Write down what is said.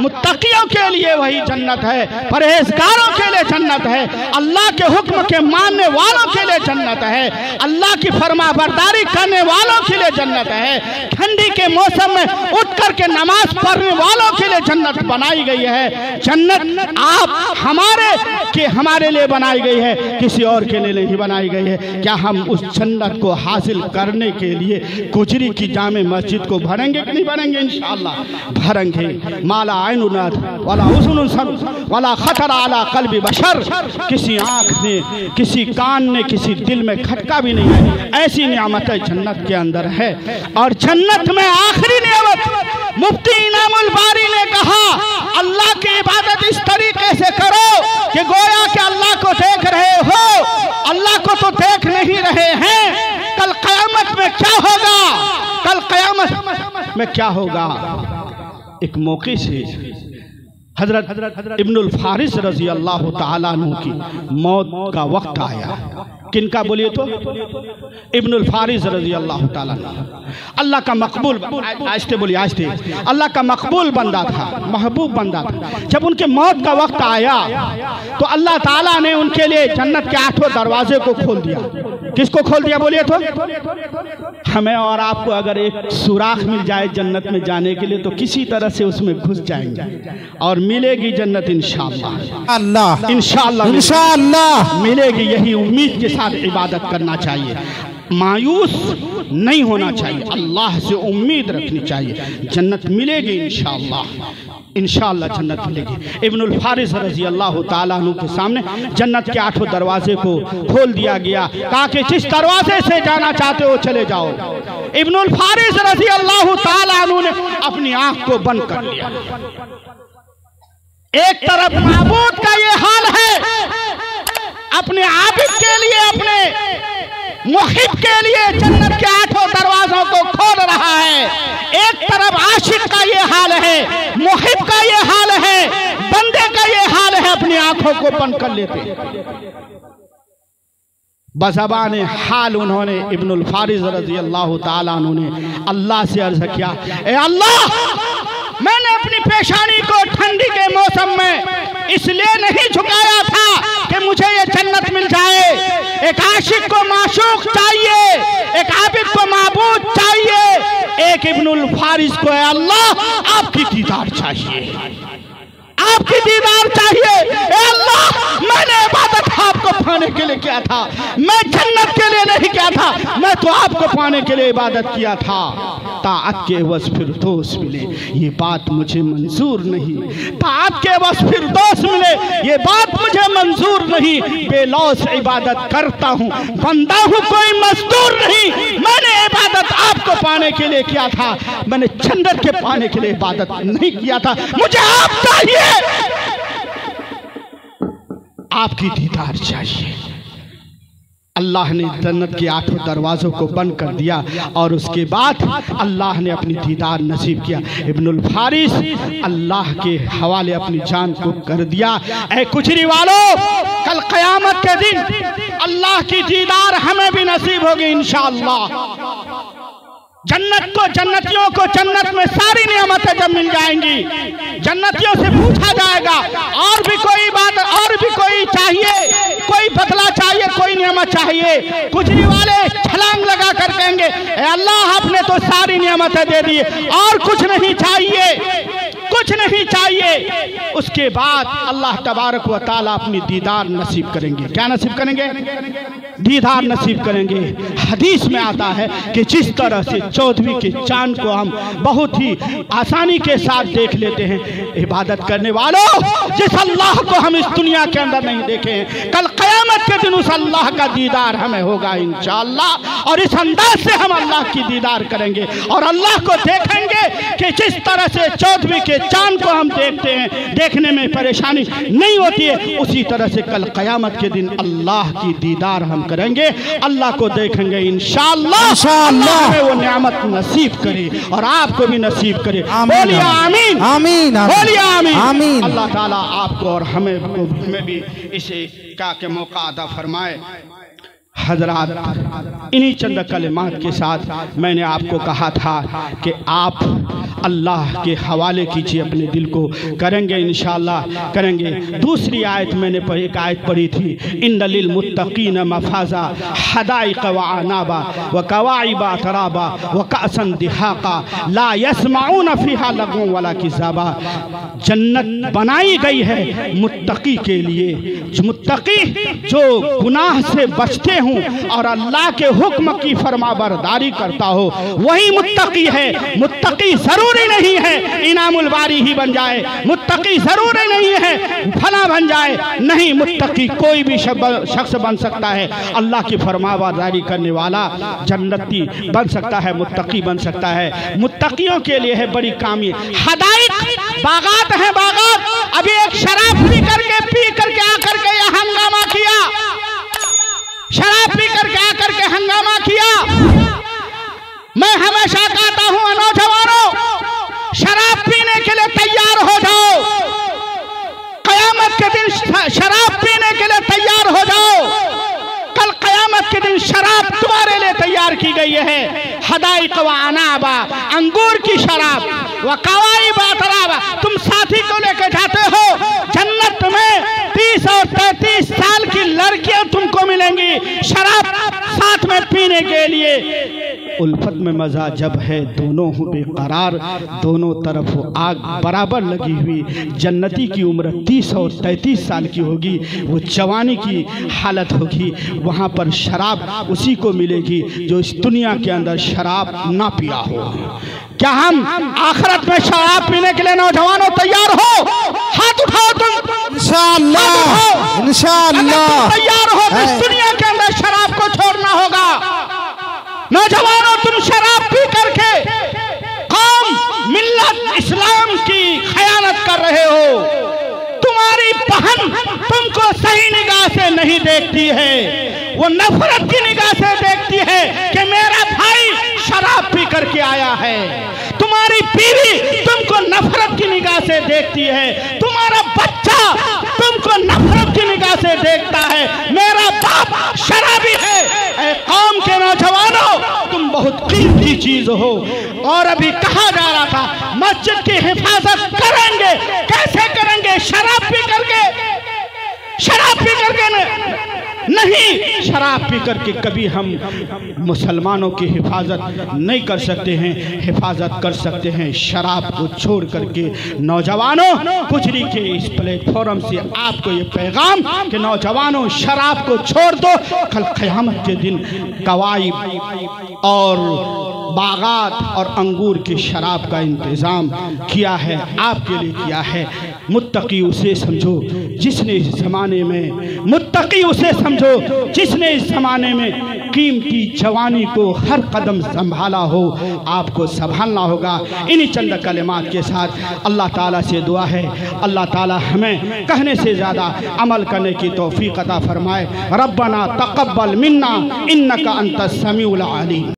मुत्तकियों के लिए वही जन्नत है, परहेजगारों के लिए जन्नत है, अल्लाह के हुक्म के मानने वालों के लिए जन्नत है, अल्लाह की फरमाबरदारी करने वालों के लिए जन्नत है, ठंडी के मौसम में उठ करके नमाज पढ़ने वालों के लिए जन्नत बनाई गई है। जन्नत आप हमारे लिए बनाई गई है, किसी और के लिए नहीं बनाई गई है। क्या हम उस जन्नत को हासिल करने के लिए गुजरी की जामे मस्जिद को भरेंगे कि नहीं भरेंगे? इंशाअल्लाह भरेंगे। माला आइनुनाद वाला हुस्नुन सब वाला खतर आला कल्बी बशर, किसी आँख ने, किसी कान ने, किसी दिल में खटका भी नहीं है। ऐसी नियामत जन्नत के अंदर है। और जन्नत में आखिरी नियामत मुफ्ती इनामुल बारी ने कहा, अल्लाह की इबादत इस तरीके से करो कि गोया कि अल्लाह को देख रहे हो। अल्लाह को तो देख नहीं रहे हैं। कल क़यामत में क्या होगा? कल क़यामत में क्या होगा? एक मौके से हजरत इब्नुल फारिस रजी अल्लाह ताला अन्हु की मौत का वक्त आया। किनका बोलिए तो? इब्नुल फारिस रजी अल्लाह ताला अन्हु, अल्लाह का मकबूल, आस्ते बोलिए आस्ते, अल्लाह का मकबूल बंदा था, महबूब बंदा था। जब उनके मौत का वक्त आया तो अल्लाह ताला ने उनके लिए जन्नत के 8 दरवाजे को खोल दिया। किसको खोल दिया बोलिए तो? हमें और आपको अगर एक सुराख मिल जाए जन्नत में जाने के लिए तो किसी तरह से उसमें घुस जाएंगे और मिलेगी जन्नत इंशाअल्लाह। अल्लाह इंशाअल्लाह मिलेगी। यही उम्मीद के साथ इबादत करना चाहिए, मायूस नहीं होना चाहिए, अल्लाह से उम्मीद रखनी चाहिए। जन्नत मिलेगी इंशाअल्लाह, इंशाअल्लाह जन्नत मिलेगी। इब्नुल फारिस रजी अल्लाह ताला अन्हु के सामने जन्नत के 8 दरवाजे को खोल दिया गया, कहा कि जिस दरवाजे से जाना चाहते हो चले जाओ। इब्नुल फारिस रजी अल्लाह ताला अन्हु ने अपनी आंख को बंद कर लिया। एक तरफ माबूद का ये हाल है, अपने आबिद के लिए, अपने मुहिब के लिए जन्नत के 8 दरवाजों को खोल रहा है। एक तरफ आशिक का ये हाल है, मुहिब का ये हाल है, बंदे का ये हाल है, अपनी आंखों को बंद कर लेते। बज़बान हाल उन्होंने इब्नुल फारिस रज़ी अल्लाह ताला अन्हु ने अल्लाह से अर्ज किया, ए अल्लाह, मैंने अपनी पेशानी को ठंडी के मौसम में इसलिए नहीं झुकाया था कि मुझे ये जन्नत मिल जाए। एक आशिक को माशूक चाहिए, एक आबिद को माबूद चाहिए, एक इब्नुल फारिस को है अल्लाह आपकी दीदार चाहिए, आपकी दीदार चाहिए। ए अल्लाह, मैंने इबादत आपको पाने के लिए किया था, मैं जन्नत के लिए नहीं किया था, मैं तो आपको पाने के लिए इबादत किया था। ताअत के वस फिरदौस मिले ये बात मुझे मंजूर नहीं, ताअत के वस फिरदौस मिले ये बात मुझे मंजूर नहीं। बेलौस इबादत करता हूँ, बंदा हूँ, कोई मजदूर नहीं। मैंने इबादत आपको पाने के लिए किया था, मैंने जन्नत के पाने के लिए इबादत नहीं किया था। मुझे आप चाहिए, आपकी दीदार चाहिए। अल्लाह ने जन्नत के 8 दरवाज़ों को बंद कर दिया और उसके बाद अल्लाह ने अपनी दीदार नसीब किया। इब्नुल फारिस अल्लाह के हवाले अपनी जान को कर दिया। ऐ कुचरी वालों, कल क़यामत के दिन अल्लाह की दीदार हमें भी नसीब होगी इंशाअल्लाह। जन्नतियों को जन्नत में सारी नियामतें जब मिल जाएंगी, जन्नतियों से पूछा जाएगा और भी कोई बात, और भी कोई चाहिए, कोई बदला चाहिए, कोई नियामत चाहिए। कुचरी वाले छलांग लगा कर कहेंगे, अल्लाह आपने तो सारी नियामतें दे दी, और कुछ नहीं चाहिए, कुछ नहीं चाहिए। उसके बाद अल्लाह तबारक व तआला अपनी दीदार नसीब करेंगे। क्या नसीब करेंगे? दीदार नसीब करेंगे। हदीस में आता है कि जिस तरह से 14वीं के चांद को हम बहुत ही आसानी के साथ देख लेते हैं, इबादत करने वालों, जिस अल्लाह को हम इस दुनिया के अंदर नहीं देखे हैं, कल क़यामत के दिन उस अल्लाह का दीदार हमें होगा इंशाअल्लाह। और इस अंदाज से हम अल्लाह की दीदार करेंगे और अल्लाह को देखेंगे कि जिस तरह से 14वीं के चांद को हम देखते हैं, देखने में परेशानी नहीं होती है, उसी तरह से कल क़यामत के दिन अल्लाह की दीदार हम करेंगे, अल्लाह को देखेंगे इंशाअल्लाह। इंशाअल्लाह हमें वो नियामत नसीब करे और आपको भी नसीब करे। बोलिए आमीन, आमीन, बोलिए आमीन, आमीन। अल्लाह ताला आपको और हमें भी इसे क्या के मौका अता फरमाए। हजरात, इन्हीं चंद कलिमात के साथ मैंने आपको कहा था कि आप अल्लाह के हवाले कीजिए अपने दिल को, करेंगे इंशाअल्लाह करेंगे। दूसरी आयत मैंने एक आयत पढ़ी थी, इन्न लिल मुत्तकीन मफाजा हदाइक व अनाबा व कवाइबा तराबा व कासन दिहाका ला यस्माऊन फीहा लगवा वला किज़ाबा। जन्नत बनाई गई है मुत्तकी के लिए, जो मुत्तकी जो गुनाह से बचते हूँ और अल्लाह के हुक्म की फरमाबरदारी करता हो, वही मुत्तकी है। मुत्तकी जरूरी नहीं है इनामुल बारी ही बन जाए, मुत्तकी जरूरी नहीं है फला बन जाए, नहीं, मुत्तकी कोई भी शख्स बन सकता है। अल्लाह की फरमाबरदारी करने वाला जन्नती बन सकता है, मुत्तकी बन सकता है। मुत्तकियों के लिए है बड़ी कामी हदाइक, बागात है बागात। अभी एक शराब पी करके आकर के यह हंगामा किया, शराब पी करके आकर के हंगामा किया। मैं हमेशा कहता हूं नौजवानों, शराब पीने के लिए तैयार हो जाओ, कयामत के दिन शराब पीने के लिए तैयार हो जाओ। कल कयामत के दिन शराब तुम्हारे लिए तैयार की गई है। हदाइक व अनाबा, अंगूर की शराब, व कवाइबा तराबा। तुम साथी को लेकर जाते हो, जन्नत में 30 और 33 साल की लड़कियां तुमको मिलेंगी शराब साथ में पीने के लिए। उल्फत में मजा जब है दोनों हो बेकरार, दोनों तरफ आग बराबर लगी हुई। जन्नती की उम्र 30 और 33 साल की होगी, वो जवानी की हालत होगी। वहाँ पर शराब उसी को मिलेगी जो इस दुनिया के अंदर शराब ना पिया हो। क्या हम आखिरत में शराब पीने के लिए नौजवानों तैयार हो? हाथ उठाओ तुम। इंशाअल्लाह, इंशाअल्लाह तैयार हो। इस दुनिया के अंदर शराब को छोड़ना होगा। नौजवानों, तुम शराब पी करके कौम मिल्लत इस्लाम की खयानत कर रहे हो। तुम्हारी बहन तुमको सही निगाह से नहीं देखती है, वो नफरत की निगाह से देखती है कि मेरा भाई शराब पी करके आया है। तुम्हारी बीवी तुमको नफरत की निगाह से देखती है, तुम्हारा बच्चा तुमको नफरत की निगाह से देखता है, मेरा बाप शराबी है। ऐ कौम के नौजवानों, तुम बहुत कीमती चीज हो। और अभी कहा जा रहा था मस्जिद की हिफाजत करेंगे, कैसे करेंगे? शराब पी करके, शराब पी करके नहीं, शराब पी करके कभी हम मुसलमानों की हिफाजत नहीं कर सकते हैं। हिफाजत कर सकते हैं शराब को छोड़ करके। नौजवानों, गुजरी के इस प्लेटफॉर्म से आपको ये पैगाम कि नौजवानों, शराब को छोड़ दो। कल क़यामत के दिन कवाइब और बागात और अंगूर की शराब का इंतज़ाम किया है, आपके लिए किया है। मुत्तकी उसे समझो जिसने इस ज़माने में, मुत्तकी उसे समझो जिसने इस ज़माने में कीमती जवानी को हर कदम संभाला हो। आपको संभालना होगा। इन्हीं चंद कलिमात के साथ अल्लाह ताला से दुआ है, अल्लाह ताला हमें कहने से ज़्यादा अमल करने की तौफीक अता फरमाए। रब्बना तक़ब्बल मिन्ना इन्नका अंतस समीउल अलीम।